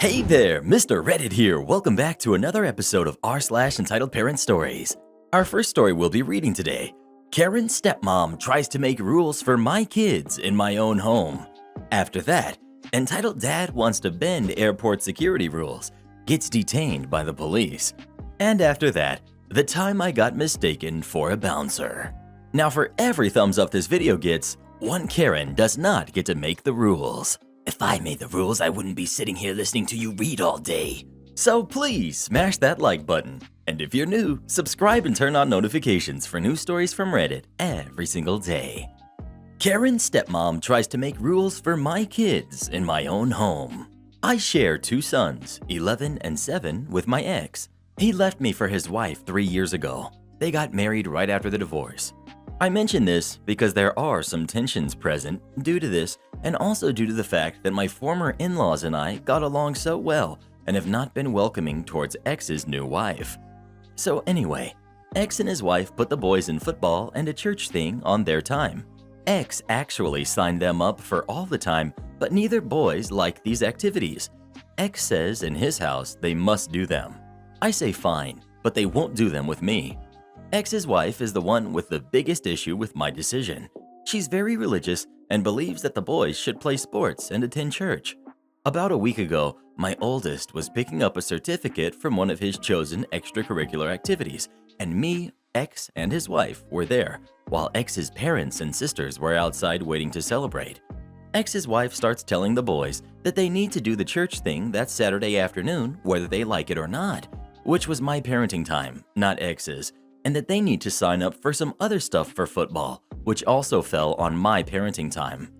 Hey there, Mr. Reddit here. Welcome back to another episode of r/entitled Parent Stories. Our first story we'll be reading today. Karen's stepmom tries to make rules for my kids in my own home. After that, entitled Dad wants to bend airport security rules, gets detained by the police. And after that, the time I got mistaken for a bouncer. Now for every thumbs up this video gets, one Karen does not get to make the rules. If I made the rules, I wouldn't be sitting here listening to you read all day. So please smash that like button. And if you're new, subscribe and turn on notifications for new stories from Reddit every single day. Karen's stepmom tries to make rules for my kids in my own home. I share two sons, 11 and 7, with my ex. He left me for his wife 3 years ago. They got married right after the divorce. I mention this because there are some tensions present due to this and also due to the fact that my former in-laws and I got along so well and have not been welcoming towards X's new wife. So anyway, X and his wife put the boys in football and a church thing on their time. X actually signed them up for all the time, but neither boys like these activities. X says in his house they must do them. I say fine, but they won't do them with me. X's wife is the one with the biggest issue with my decision. She's very religious and believes that the boys should play sports and attend church. About a week ago, my oldest was picking up a certificate from one of his chosen extracurricular activities, and me, X, and his wife were there, while X's parents and sisters were outside waiting to celebrate. X's wife starts telling the boys that they need to do the church thing that Saturday afternoon, whether they like it or not, which was my parenting time, not X's, and that they need to sign up for some other stuff for football, which also fell on my parenting time.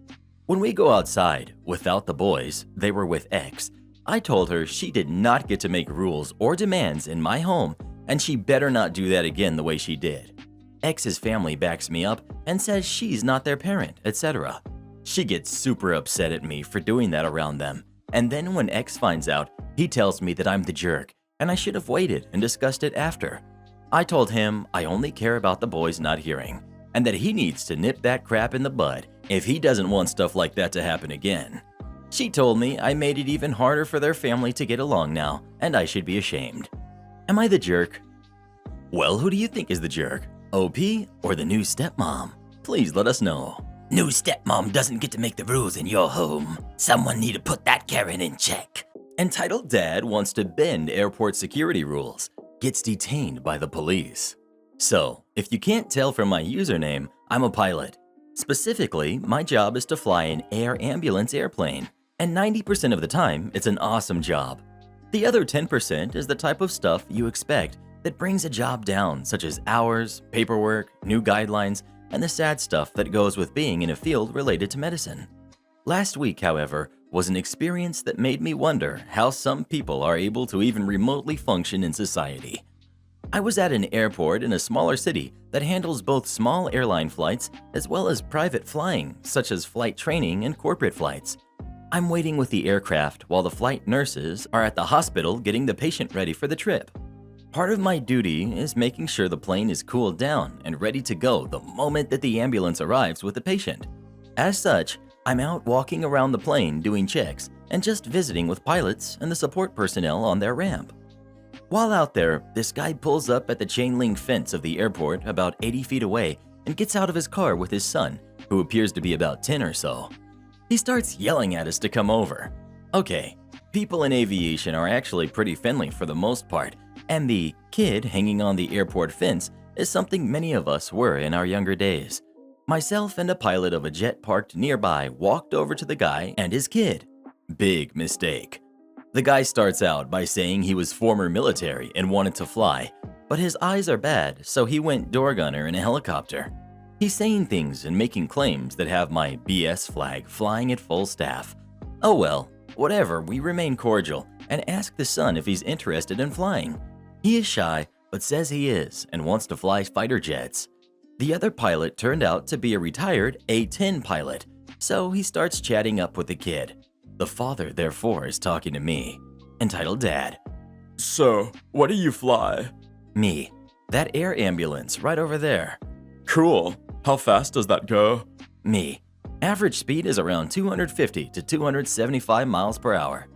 When we go outside, without the boys, they were with X, I told her she did not get to make rules or demands in my home, and she better not do that again the way she did. X's family backs me up and says she's not their parent, etc. She gets super upset at me for doing that around them, and then when X finds out, he tells me that I'm the jerk, and I should have waited and discussed it after. I told him I only care about the boys not hearing, and that he needs to nip that crap in the bud if he doesn't want stuff like that to happen again. She told me I made it even harder for their family to get along now, and I should be ashamed. Am I the jerk? Well, who do you think is the jerk? OP or the new stepmom? Please let us know. New stepmom doesn't get to make the rules in your home. Someone need to put that Karen in check. Entitled Dad wants to bend airport security rules, gets detained by the police. So, if you can't tell from my username, I'm a pilot. Specifically, my job is to fly an air ambulance airplane, and 90% of the time, it's an awesome job. The other 10% is the type of stuff you expect that brings a job down, such as hours, paperwork, new guidelines, and the sad stuff that goes with being in a field related to medicine. Last week, however, was an experience that made me wonder how some people are able to even remotely function in society. I was at an airport in a smaller city that handles both small airline flights as well as private flying, such as flight training and corporate flights. I'm waiting with the aircraft while the flight nurses are at the hospital getting the patient ready for the trip. Part of my duty is making sure the plane is cooled down and ready to go the moment that the ambulance arrives with the patient. As such, I'm out walking around the plane doing checks and just visiting with pilots and the support personnel on their ramp. While out there, this guy pulls up at the chain link fence of the airport about 80 feet away and gets out of his car with his son, who appears to be about 10 or so. He starts yelling at us to come over. Okay, people in aviation are actually pretty friendly for the most part, and the kid hanging on the airport fence is something many of us were in our younger days. Myself and a pilot of a jet parked nearby walked over to the guy and his kid. Big mistake. The guy starts out by saying he was former military and wanted to fly, but his eyes are bad, so he went door gunner in a helicopter. He's saying things and making claims that have my BS flag flying at full staff. Oh well, whatever, we remain cordial and ask the son if he's interested in flying. He is shy, but says he is and wants to fly fighter jets. The other pilot turned out to be a retired A-10 pilot, so he starts chatting up with the kid. The father, therefore, is talking to me. Entitled Dad. So, what do you fly? Me. That air ambulance right over there. Cool. How fast does that go? Me. Average speed is around 250 to 275 miles per hour.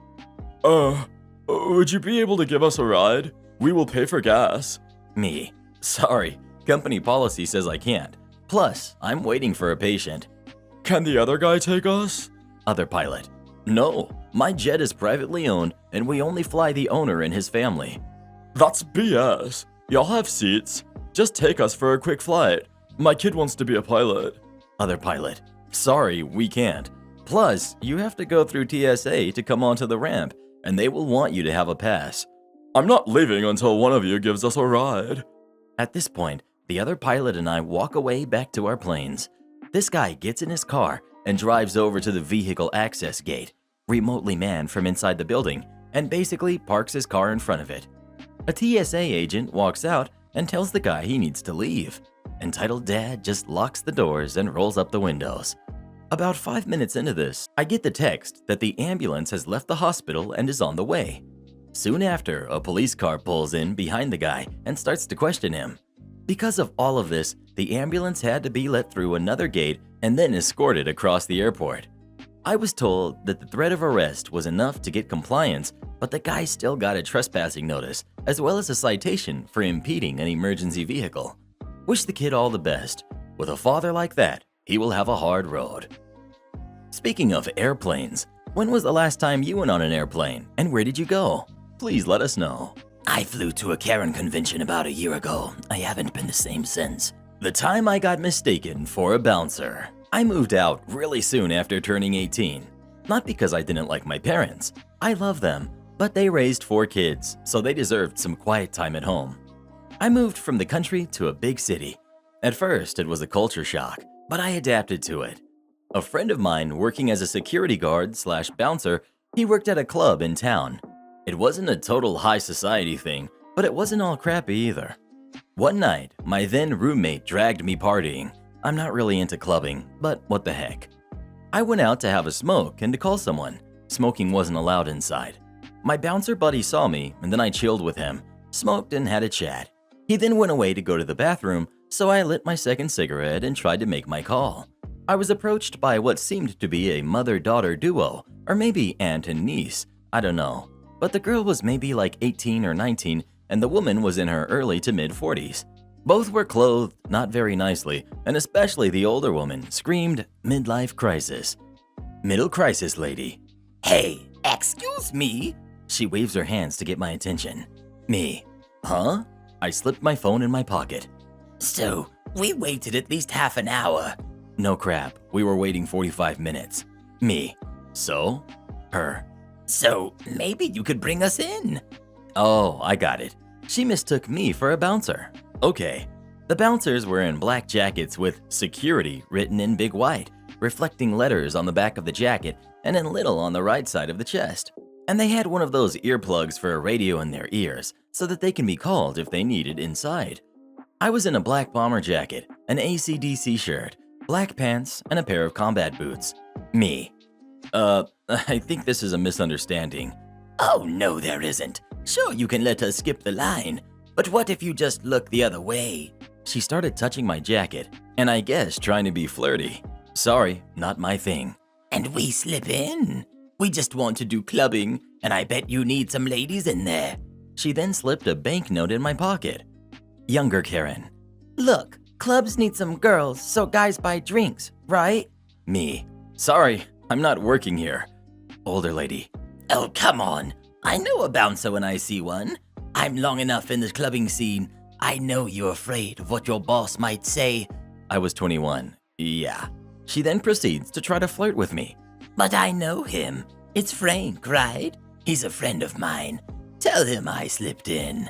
Would you be able to give us a ride? We will pay for gas. Me. Sorry, company policy says I can't. Plus, I'm waiting for a patient. Can the other guy take us? Other pilot. No, my jet is privately owned and we only fly the owner and his family. That's BS. Y'all have seats. Just take us for a quick flight. My kid wants to be a pilot. Other pilot. Sorry, we can't. Plus, you have to go through TSA to come onto the ramp, and they will want you to have a pass. I'm not leaving until one of you gives us a ride. At this point, the other pilot and I walk away back to our planes. This guy gets in his car and drives over to the vehicle access gate, remotely manned from inside the building, and basically parks his car in front of it. A TSA agent walks out and tells the guy he needs to leave. Entitled Dad just locks the doors and rolls up the windows. About 5 minutes into this, I get the text that the ambulance has left the hospital and is on the way. Soon after, a police car pulls in behind the guy and starts to question him. Because of all of this, the ambulance had to be let through another gate and then escorted across the airport. I was told that the threat of arrest was enough to get compliance, but the guy still got a trespassing notice, as well as a citation for impeding an emergency vehicle. Wish the kid all the best. With a father like that, he will have a hard road. Speaking of airplanes, when was the last time you went on an airplane, and where did you go? Please let us know. I flew to a Karen convention about a year ago. I haven't been the same since. The time I got mistaken for a bouncer. I moved out really soon after turning 18. Not because I didn't like my parents. I love them, but they raised 4 kids, so they deserved some quiet time at home. I moved from the country to a big city. At first, it was a culture shock, but I adapted to it. A friend of mine working as a security guard/bouncer, he worked at a club in town. It wasn't a total high society thing, but it wasn't all crappy either. One night, my then roommate dragged me partying. I'm not really into clubbing, but what the heck. I went out to have a smoke and to call someone. Smoking wasn't allowed inside. My bouncer buddy saw me, and then I chilled with him, smoked and had a chat. He then went away to go to the bathroom, so I lit my second cigarette and tried to make my call. I was approached by what seemed to be a mother-daughter duo, or maybe aunt and niece, I don't know. But the girl was maybe like 18 or 19, and the woman was in her early to mid-40s. Both were clothed not very nicely, and especially the older woman screamed midlife crisis. Middle crisis lady. Hey, excuse me? She waves her hands to get my attention. Me. Huh? I slipped my phone in my pocket. So, we waited at least half an hour. No crap, we were waiting 45 minutes. Me. So? Her. So, maybe you could bring us in. Oh, I got it. She mistook me for a bouncer. Okay. The bouncers were in black jackets with security written in big white, reflecting letters on the back of the jacket and in little on the right side of the chest. And they had one of those earplugs for a radio in their ears so that they can be called if they need it inside. I was in a black bomber jacket, an AC/DC shirt, black pants, and a pair of combat boots. Me. I think this is a misunderstanding. Oh, no, there isn't. Sure, you can let us skip the line, but what if you just look the other way? She started touching my jacket, and I guess trying to be flirty. Sorry, not my thing. And we slip in? We just want to do clubbing, and I bet you need some ladies in there. She then slipped a banknote in my pocket. Younger Karen. Look, clubs need some girls, so guys buy drinks, right? Me. Sorry, I'm not working here. Older lady. Oh, come on. I know a bouncer when I see one. I'm long enough in the clubbing scene. I know you're afraid of what your boss might say. I was 21. Yeah. She then proceeds to try to flirt with me. But I know him. It's Frank, right? He's a friend of mine. Tell him I slipped in.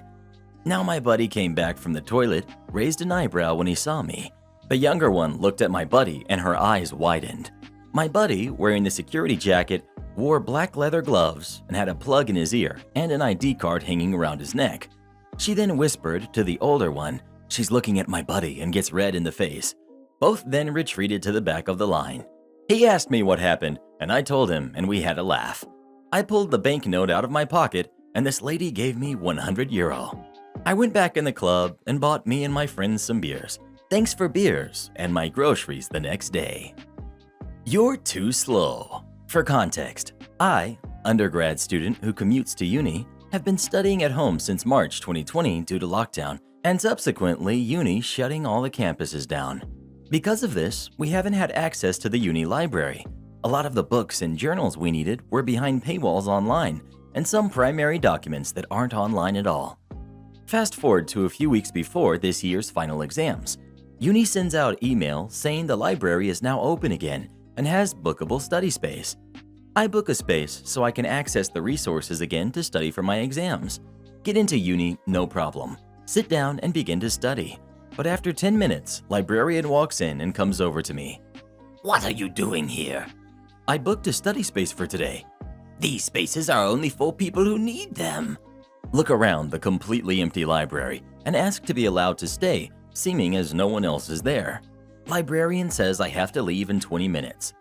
Now my buddy came back from the toilet, raised an eyebrow when he saw me. The younger one looked at my buddy and her eyes widened. My buddy, wearing the security jacket, wore black leather gloves and had a plug in his ear and an ID card hanging around his neck. She then whispered to the older one, "She's looking at my buddy," and gets red in the face. Both then retreated to the back of the line. He asked me what happened, and I told him, and we had a laugh. I pulled the banknote out of my pocket, and this lady gave me €100. I went back in the club and bought me and my friends some beers. Thanks for beers and my groceries the next day. You're too slow. For context, I, undergrad student who commutes to uni, have been studying at home since March 2020 due to lockdown, and subsequently uni shutting all the campuses down. Because of this, we haven't had access to the uni library. A lot of the books and journals we needed were behind paywalls online, and some primary documents that aren't online at all. Fast forward to a few weeks before this year's final exams. Uni sends out email saying the library is now open again and has bookable study space. I book a space so I can access the resources again to study for my exams. Get into uni, no problem. Sit down and begin to study. But after 10 minutes, librarian walks in and comes over to me. What are you doing here? I booked a study space for today. These spaces are only for people who need them. Look around the completely empty library and ask to be allowed to stay, seeming as no one else is there. Librarian says I have to leave in 20 minutes.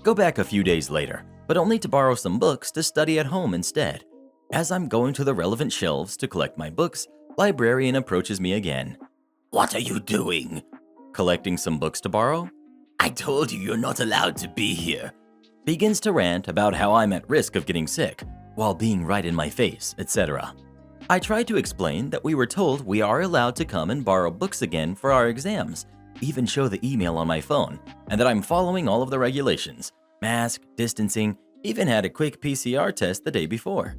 Go back a few days later, but only to borrow some books to study at home instead. As I'm going to the relevant shelves to collect my books, librarian approaches me again. What are you doing? Collecting some books to borrow? I told you you're not allowed to be here. Begins to rant about how I'm at risk of getting sick, while being right in my face, etc. I try to explain that we were told we are allowed to come and borrow books again for our exams, even show the email on my phone, and that I'm following all of the regulations. Mask, distancing, even had a quick PCR test the day before.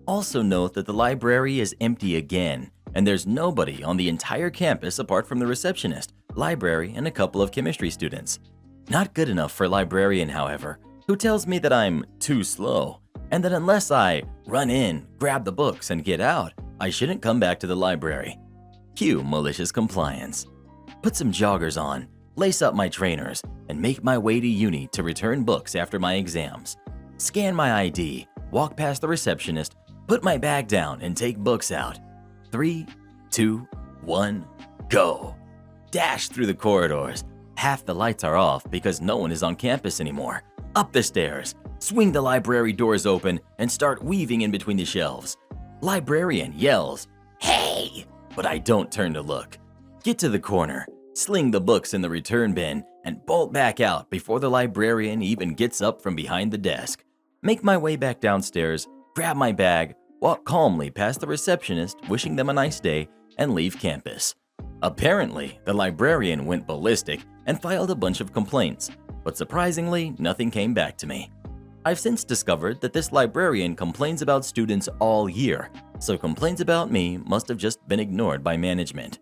Also note that the library is empty again, and there's nobody on the entire campus apart from the receptionist, library, and a couple of chemistry students. Not good enough for librarian, however, who tells me that I'm too slow, and that unless I run in, grab the books, and get out, I shouldn't come back to the library. Cue malicious compliance. Put some joggers on, lace up my trainers, and make my way to uni to return books after my exams. Scan my ID, walk past the receptionist, put my bag down, and take books out. 3, 2, 1, go. Dash through the corridors. Half the lights are off because no one is on campus anymore. Up the stairs, swing the library doors open, and start weaving in between the shelves. Librarian yells, "Hey!" But I don't turn to look. Get to the corner, sling the books in the return bin, and bolt back out before the librarian even gets up from behind the desk. Make my way back downstairs, grab my bag, walk calmly past the receptionist, wishing them a nice day, and leave campus. Apparently, the librarian went ballistic and filed a bunch of complaints, but surprisingly, nothing came back to me. I've since discovered that this librarian complains about students all year, so complaints about me must have just been ignored by management.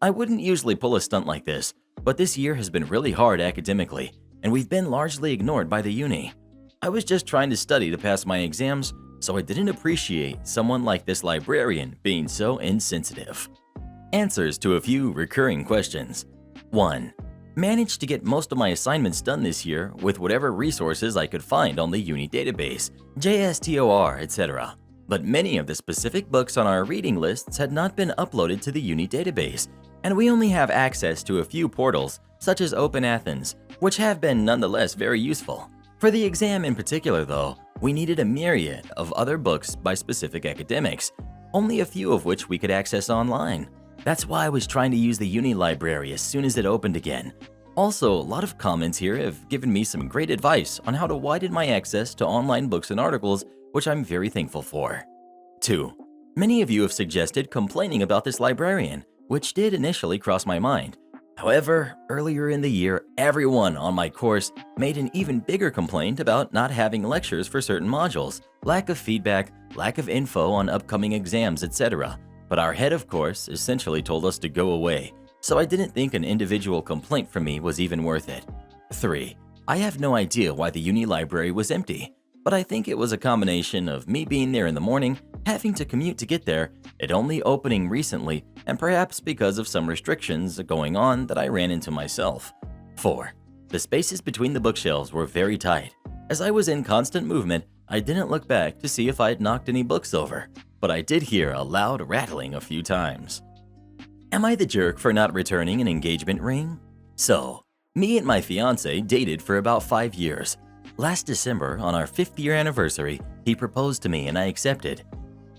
I wouldn't usually pull a stunt like this, but this year has been really hard academically, and we've been largely ignored by the uni. I was just trying to study to pass my exams, so I didn't appreciate someone like this librarian being so insensitive. Answers to a few recurring questions. 1. Managed to get most of my assignments done this year with whatever resources I could find on the uni database, JSTOR, etc. But many of the specific books on our reading lists had not been uploaded to the uni database, and we only have access to a few portals, such as Open Athens, which have been nonetheless very useful. For the exam in particular though, we needed a myriad of other books by specific academics, only a few of which we could access online. That's why I was trying to use the uni library as soon as it opened again. Also, a lot of comments here have given me some great advice on how to widen my access to online books and articles, which I'm very thankful for. 2. Many of you have suggested complaining about this librarian, which did initially cross my mind. However, earlier in the year, everyone on my course made an even bigger complaint about not having lectures for certain modules, lack of feedback, lack of info on upcoming exams, etc. But our head of course essentially told us to go away, so I didn't think an individual complaint from me was even worth it. 3. I have no idea why the uni library was empty, but I think it was a combination of me being there in the morning, having to commute to get there, it only opening recently, and perhaps because of some restrictions going on that I ran into myself. 4. The spaces between the bookshelves were very tight. As I was in constant movement, I didn't look back to see if I had knocked any books over, but I did hear a loud rattling a few times. Am I the jerk for not returning an engagement ring? So, me and my fiance dated for about 5 years. Last December, on our 5th year anniversary, he proposed to me and I accepted.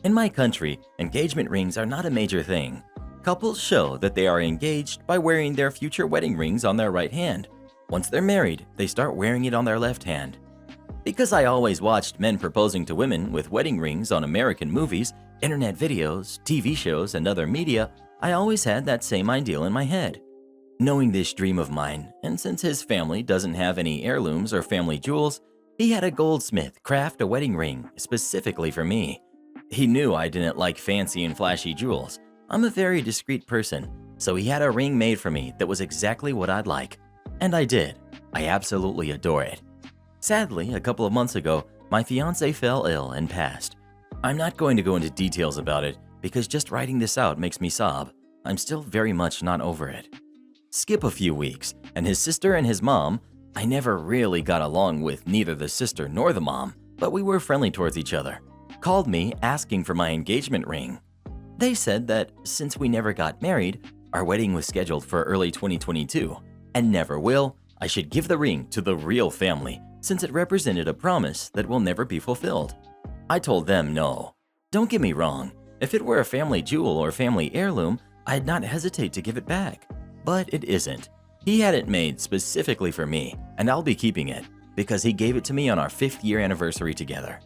In my country, engagement rings are not a major thing. Couples show that they are engaged by wearing their future wedding rings on their right hand. Once they're married, they start wearing it on their left hand. Because I always watched men proposing to women with wedding rings on American movies, internet videos, TV shows, and other media, I always had that same ideal in my head. Knowing this dream of mine, and since his family doesn't have any heirlooms or family jewels, he had a goldsmith craft a wedding ring specifically for me. He knew I didn't like fancy and flashy jewels. I'm a very discreet person, so he had a ring made for me that was exactly what I'd like. And I did. I absolutely adore it. Sadly, a couple of months ago, my fiance fell ill and passed. I'm not going to go into details about it because just writing this out makes me sob. I'm still very much not over it. Skip a few weeks, and his sister and his mom, I never really got along with neither the sister nor the mom, but we were friendly towards each other, called me asking for my engagement ring. They said that since we never got married, our wedding was scheduled for early 2022, and never will, I should give the ring to the real family since it represented a promise that will never be fulfilled. I told them no. Don't get me wrong, if it were a family jewel or family heirloom, I'd not hesitate to give it back. But it isn't. He had it made specifically for me, and I'll be keeping it because he gave it to me on our 5th year anniversary together.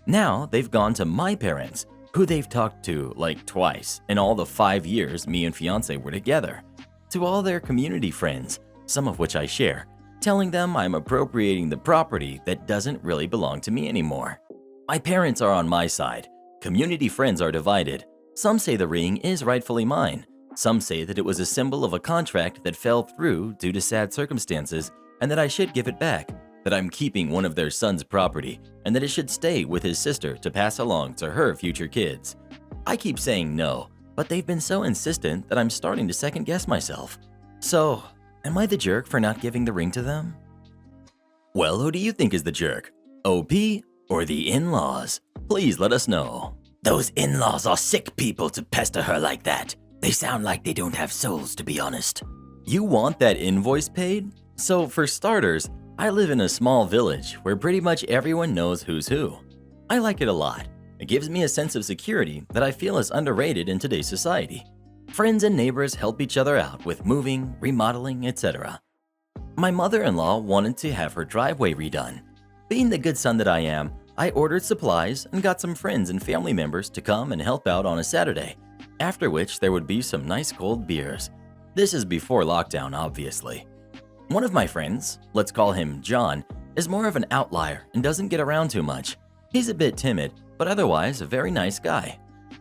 Now they've gone to my parents, who they've talked to like twice in all the 5 years me and fiance were together, to all their community friends, some of which I share, telling them I'm appropriating the property that doesn't really belong to me anymore. My parents are on my side. Community friends are divided. Some say the ring is rightfully mine. Some say that it was a symbol of a contract that fell through due to sad circumstances and that I should give it back, that I'm keeping one of their son's property and that it should stay with his sister to pass along to her future kids. I keep saying no, but they've been so insistent that I'm starting to second guess myself. So, am I the jerk for not giving the ring to them? Well, who do you think is the jerk? OP or the in-laws? Please let us know. Those in-laws are sick people to pester her like that. They sound like they don't have souls, to be honest. You want that invoice paid? So for starters, I live in a small village where pretty much everyone knows who's who. I like it a lot. It gives me a sense of security that I feel is underrated in today's society. Friends and neighbors help each other out with moving, remodeling, etc. My mother-in-law wanted to have her driveway redone. Being the good son that I am, I ordered supplies and got some friends and family members to come and help out on a Saturday, after which there would be some nice cold beers. This is before lockdown, obviously. One of my friends, let's call him John, is more of an outlier and doesn't get around too much. He's a bit timid, but otherwise a very nice guy.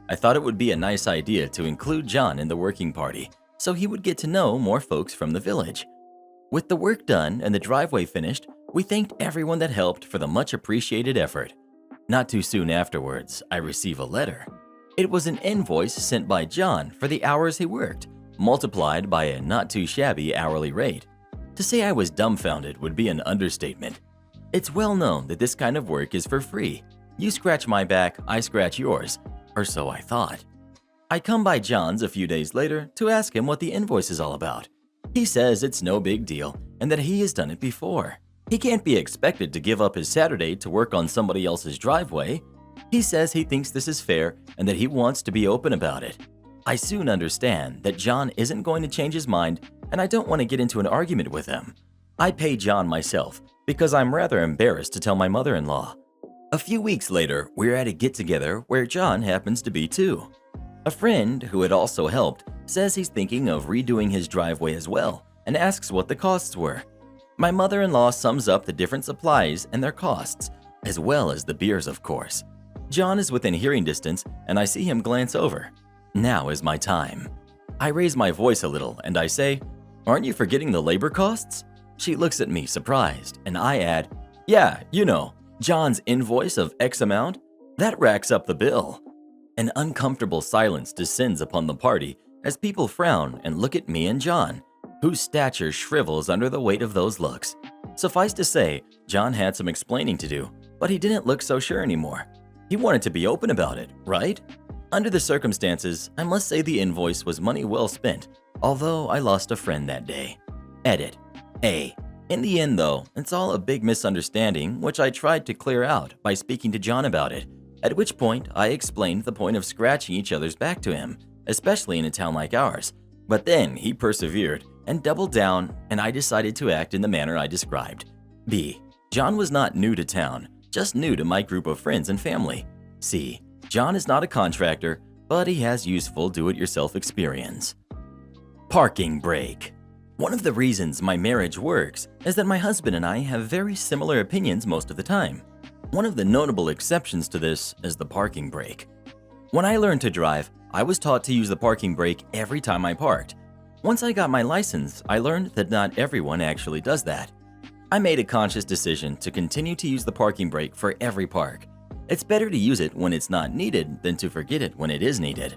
I thought it would be a nice idea to include John in the working party, so he would get to know more folks from the village. With the work done and the driveway finished, we thanked everyone that helped for the much appreciated effort. Not too soon afterwards, I receive a letter. It was an invoice sent by John for the hours he worked, multiplied by a not too shabby hourly rate. To say I was dumbfounded would be an understatement. It's well known that this kind of work is for free. You scratch my back, I scratch yours, or so I thought. I come by John's a few days later to ask him what the invoice is all about. He says it's no big deal and that he has done it before. He can't be expected to give up his Saturday to work on somebody else's driveway. He says he thinks this is fair and that he wants to be open about it. I soon understand that John isn't going to change his mind and I don't want to get into an argument with him. I pay John myself because I'm rather embarrassed to tell my mother-in-law. A few weeks later, we're at a get-together where John happens to be too. A friend who had also helped says he's thinking of redoing his driveway as well and asks what the costs were. My mother-in-law sums up the different supplies and their costs, as well as the beers, of course. John is within hearing distance and I see him glance over. Now is my time. I raise my voice a little and I say, "Aren't you forgetting the labor costs?" She looks at me surprised and I add, "Yeah, you know, John's invoice of X amount? That racks up the bill." An uncomfortable silence descends upon the party as people frown and look at me and John, whose stature shrivels under the weight of those looks. Suffice to say, John had some explaining to do, but he didn't look so sure anymore. He wanted to be open about it, right? Under the circumstances, I must say the invoice was money well spent, although I lost a friend that day. Edit. A. In the end though, it's all a big misunderstanding which I tried to clear out by speaking to John about it, at which point I explained the point of scratching each other's back to him, especially in a town like ours. But then he persevered and doubled down and I decided to act in the manner I described. B. John was not new to town, just new to my group of friends and family. See, John is not a contractor, but he has useful do-it-yourself experience. Parking brake. One of the reasons my marriage works is that my husband and I have very similar opinions most of the time. One of the notable exceptions to this is the parking brake. When I learned to drive, I was taught to use the parking brake every time I parked. Once I got my license, I learned that not everyone actually does that. I made a conscious decision to continue to use the parking brake for every park. It's better to use it when it's not needed than to forget it when it is needed.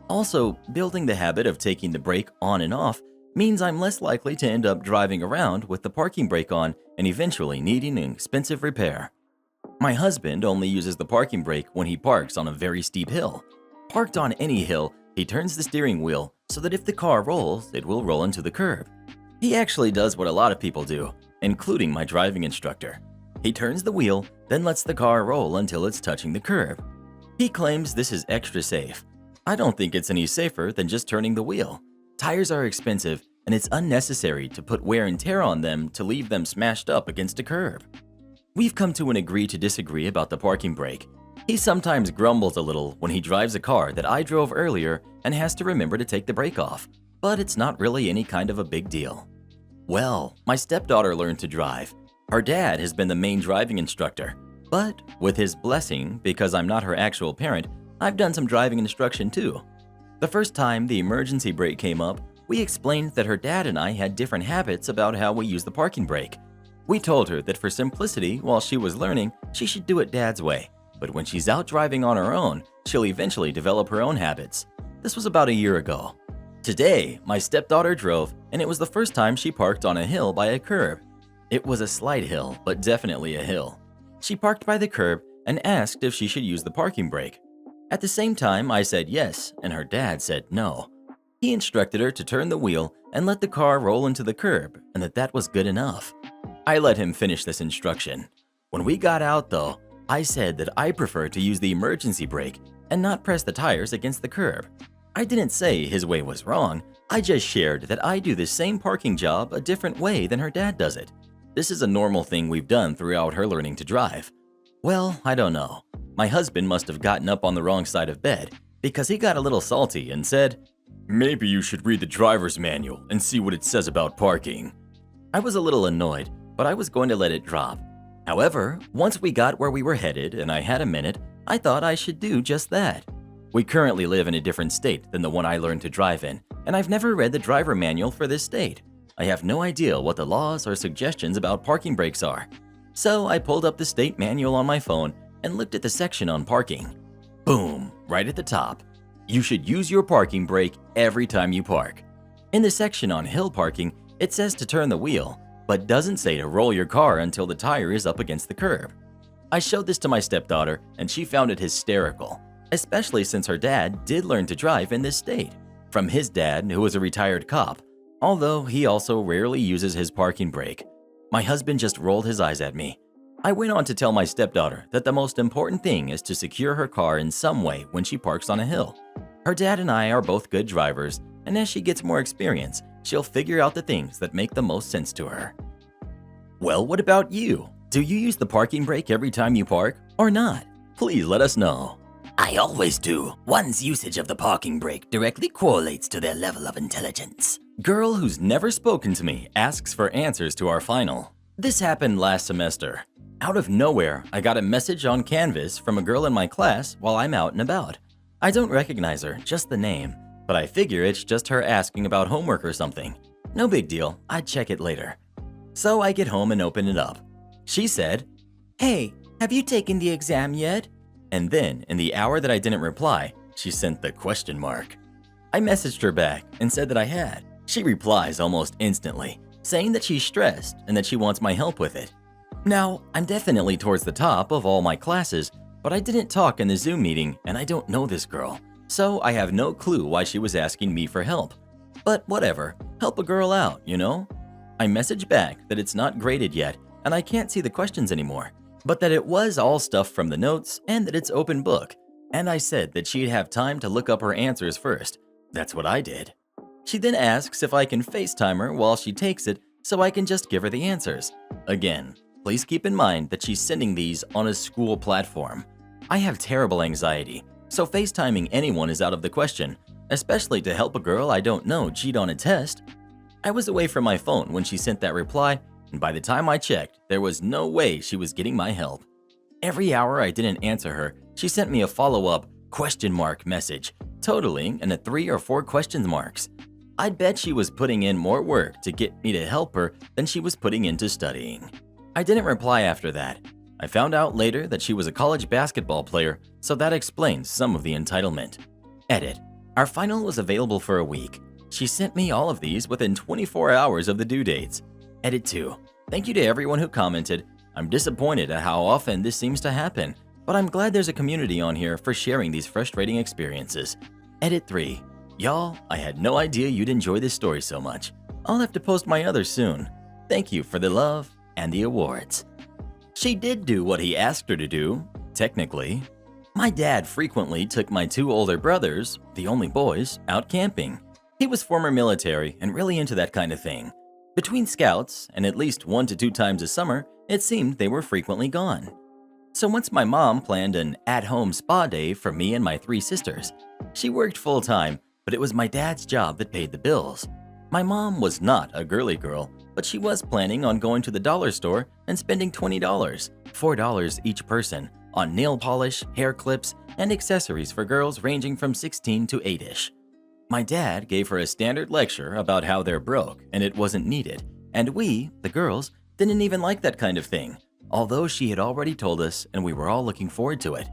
Also, building the habit of taking the brake on and off means I'm less likely to end up driving around with the parking brake on and eventually needing an expensive repair. My husband only uses the parking brake when he parks on a very steep hill. Parked on any hill, he turns the steering wheel so that if the car rolls, it will roll into the curb. He actually does what a lot of people do, including my driving instructor. He turns the wheel, then lets the car roll until it's touching the curb. He claims this is extra safe. I don't think it's any safer than just turning the wheel. Tires are expensive, and it's unnecessary to put wear and tear on them to leave them smashed up against a curb. We've come to an agree to disagree about the parking brake. He sometimes grumbles a little when he drives a car that I drove earlier and has to remember to take the brake off, but it's not really any kind of a big deal. Well, my stepdaughter learned to drive. Her dad has been the main driving instructor, but with his blessing, because I'm not her actual parent, I've done some driving instruction too. The first time the emergency brake came up, we explained that her dad and I had different habits about how we use the parking brake. We told her that for simplicity, while she was learning, she should do it Dad's way. But when she's out driving on her own, she'll eventually develop her own habits. This was about a year ago. Today, my stepdaughter drove, and it was the first time she parked on a hill by a curb. It was a slight hill, but definitely a hill. She parked by the curb and asked if she should use the parking brake. At the same time, I said yes, and her dad said no. He instructed her to turn the wheel and let the car roll into the curb, and that was good enough. I let him finish this instruction. When we got out, though, I said that I prefer to use the emergency brake and not press the tires against the curb. I didn't say his way was wrong, I just shared that I do the same parking job a different way than her dad does it. This is a normal thing we've done throughout her learning to drive. Well, I don't know. My husband must have gotten up on the wrong side of bed because he got a little salty and said, Maybe you should read the driver's manual and see what it says about parking. I was a little annoyed, but I was going to let it drop. However, once we got where we were headed and I had a minute, I thought I should do just that. We currently live in a different state than the one I learned to drive in, and I've never read the driver manual for this state. I have no idea what the laws or suggestions about parking brakes are. So I pulled up the state manual on my phone and looked at the section on parking. Boom, right at the top. You should use your parking brake every time you park. In the section on hill parking, it says to turn the wheel, but doesn't say to roll your car until the tire is up against the curb. I showed this to my stepdaughter, and she found it hysterical, especially since her dad did learn to drive in this state, from his dad, who was a retired cop, although he also rarely uses his parking brake. My husband just rolled his eyes at me. I went on to tell my stepdaughter that the most important thing is to secure her car in some way when she parks on a hill. Her dad and I are both good drivers, and as she gets more experience, she'll figure out the things that make the most sense to her. Well, what about you? Do you use the parking brake every time you park or not? Please let us know. I always do. One's usage of the parking brake directly correlates to their level of intelligence. Girl who's never spoken to me asks for answers to our final. This happened last semester. Out of nowhere, I got a message on Canvas from a girl in my class while I'm out and about. I don't recognize her, just the name, but I figure it's just her asking about homework or something. No big deal, I'd check it later. So I get home and open it up. She said, Hey, have you taken the exam yet? And then, in the hour that I didn't reply, she sent the question mark. I messaged her back and said that I had. She replies almost instantly, saying that she's stressed and that she wants my help with it. Now, I'm definitely towards the top of all my classes, but I didn't talk in the Zoom meeting and I don't know this girl, so I have no clue why she was asking me for help. But whatever, help a girl out, you know? I messaged back that it's not graded yet and I can't see the questions anymore, but that it was all stuff from the notes and that it's open book. And I said that she'd have time to look up her answers first. That's what I did. She then asks if I can FaceTime her while she takes it so I can just give her the answers. Again, please keep in mind that she's sending these on a school platform. I have terrible anxiety, so FaceTiming anyone is out of the question, especially to help a girl I don't know cheat on a test. I was away from my phone when she sent that reply, and by the time I checked, there was no way she was getting my help. Every hour I didn't answer her, she sent me a follow-up question mark message, totaling in a 3 or 4 question marks. I'd bet she was putting in more work to get me to help her than she was putting into studying. I didn't reply after that. I found out later that she was a college basketball player, so that explains some of the entitlement. Edit. Our final was available for a week. She sent me all of these within 24 hours of the due dates. Edit 2. Thank you to everyone who commented. I'm disappointed at how often this seems to happen, but I'm glad there's a community on here for sharing these frustrating experiences. Edit 3. Y'all, I had no idea you'd enjoy this story so much. I'll have to post my others soon. Thank you for the love and the awards. She did do what he asked her to do, technically. My dad frequently took my 2 older brothers, the only boys, out camping. He was former military and really into that kind of thing. Between scouts and at least 1 to 2 times a summer, it seemed they were frequently gone. So once my mom planned an at-home spa day for me and my 3 sisters. She worked full-time, but it was my dad's job that paid the bills. My mom was not a girly girl, but she was planning on going to the dollar store and spending $20, $4 each person, on nail polish, hair clips, and accessories for girls ranging from 16 to 8-ish. My dad gave her a standard lecture about how they're broke and it wasn't needed, and we, the girls, didn't even like that kind of thing, although she had already told us and we were all looking forward to it.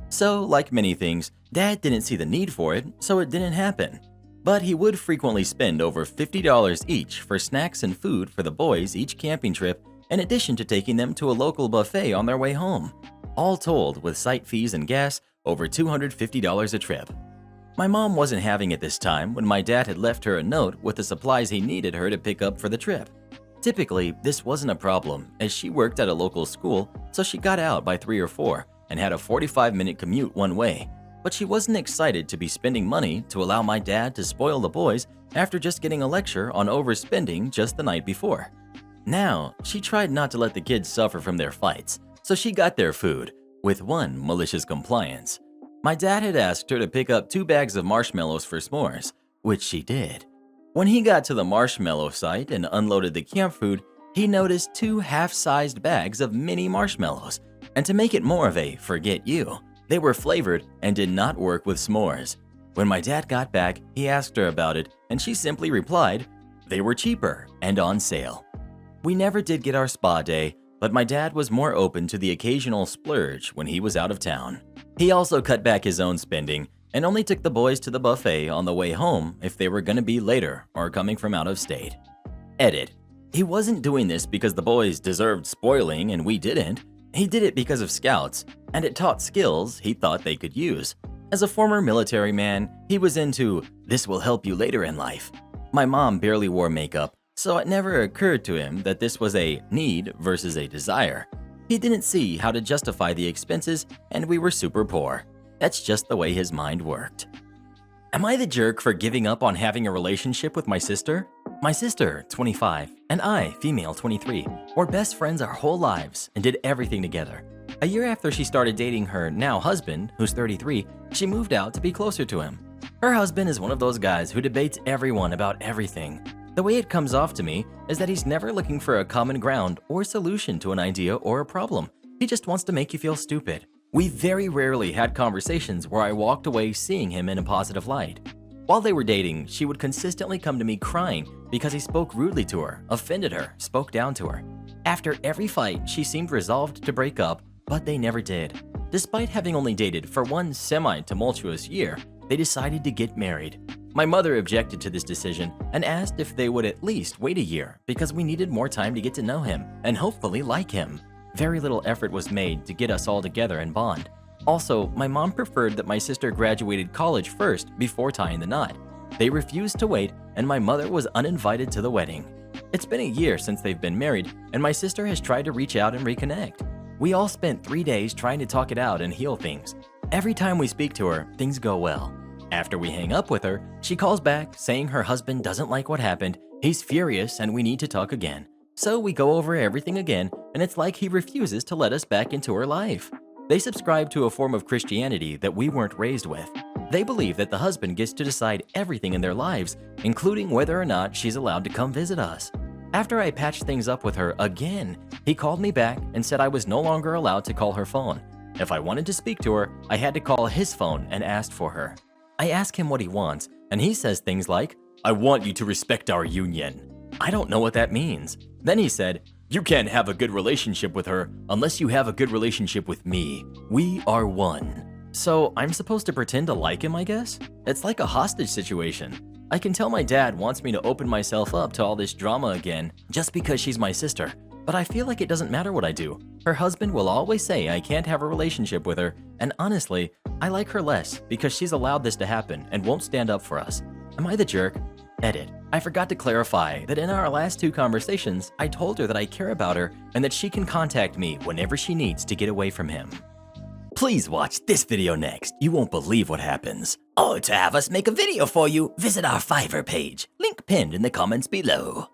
So, like many things, Dad didn't see the need for it, so it didn't happen. But he would frequently spend over $50 each for snacks and food for the boys each camping trip, in addition to taking them to a local buffet on their way home. All told, with site fees and gas, over $250 a trip. My mom wasn't having it this time when my dad had left her a note with the supplies he needed her to pick up for the trip. Typically, this wasn't a problem as she worked at a local school, so she got out by 3 or 4 and had a 45-minute commute one way. But she wasn't excited to be spending money to allow my dad to spoil the boys after just getting a lecture on overspending just the night before. Now, she tried not to let the kids suffer from their fights, so she got their food, with one malicious compliance. My dad had asked her to pick up 2 bags of marshmallows for s'mores, which she did. When he got to the marshmallow site and unloaded the camp food, he noticed 2 half-sized bags of mini marshmallows, and to make it more of a forget you, they were flavored and did not work with s'mores. When my dad got back, he asked her about it, and she simply replied, they were cheaper and on sale. We never did get our spa day, but my dad was more open to the occasional splurge when he was out of town. He also cut back his own spending and only took the boys to the buffet on the way home if they were going to be later or coming from out of state. Edit. He wasn't doing this because the boys deserved spoiling and we didn't. He did it because of scouts, and it taught skills he thought they could use. As a former military man, he was into, this will help you later in life. My mom barely wore makeup, so it never occurred to him that this was a need versus a desire. He didn't see how to justify the expenses, and we were super poor. That's just the way his mind worked. Am I the jerk for giving up on having a relationship with my sister? My sister, 25, and I, female 23, were best friends our whole lives and did everything together. A year after she started dating her now husband, who's 33, she moved out to be closer to him. Her husband is one of those guys who debates everyone about everything. The way it comes off to me is that he's never looking for a common ground or solution to an idea or a problem. He just wants to make you feel stupid. We very rarely had conversations where I walked away seeing him in a positive light. While they were dating, she would consistently come to me crying because he spoke rudely to her, offended her, spoke down to her. After every fight, she seemed resolved to break up, but they never did. Despite having only dated for one semi-tumultuous year, they decided to get married. My mother objected to this decision and asked if they would at least wait a year because we needed more time to get to know him and hopefully like him. Very little effort was made to get us all together and bond. Also, my mom preferred that my sister graduated college first before tying the knot. They refused to wait, and my mother was uninvited to the wedding. It's been a year since they've been married, and my sister has tried to reach out and reconnect. We all spent 3 days trying to talk it out and heal things. Every time we speak to her, things go well. After we hang up with her, she calls back saying her husband doesn't like what happened, he's furious, and we need to talk again. So we go over everything again, and it's like he refuses to let us back into her life. They subscribe to a form of Christianity that we weren't raised with. They believe that the husband gets to decide everything in their lives, including whether or not she's allowed to come visit us. After I patched things up with her again, he called me back and said I was no longer allowed to call her phone. If I wanted to speak to her, I had to call his phone and ask for her. I ask him what he wants, and he says things like, "I want you to respect our union." I don't know what that means. Then he said, "You can't have a good relationship with her unless you have a good relationship with me. We are one." So I'm supposed to pretend to like him, I guess? It's like a hostage situation. I can tell my dad wants me to open myself up to all this drama again just because she's my sister, but I feel like it doesn't matter what I do. Her husband will always say I can't have a relationship with her, and honestly, I like her less because she's allowed this to happen and won't stand up for us. Am I the jerk? Edit. I forgot to clarify that in our last 2 conversations, I told her that I care about her and that she can contact me whenever she needs to get away from him. Please watch this video next. You won't believe what happens. Or to have us make a video for you, visit our Fiverr page. Link pinned in the comments below.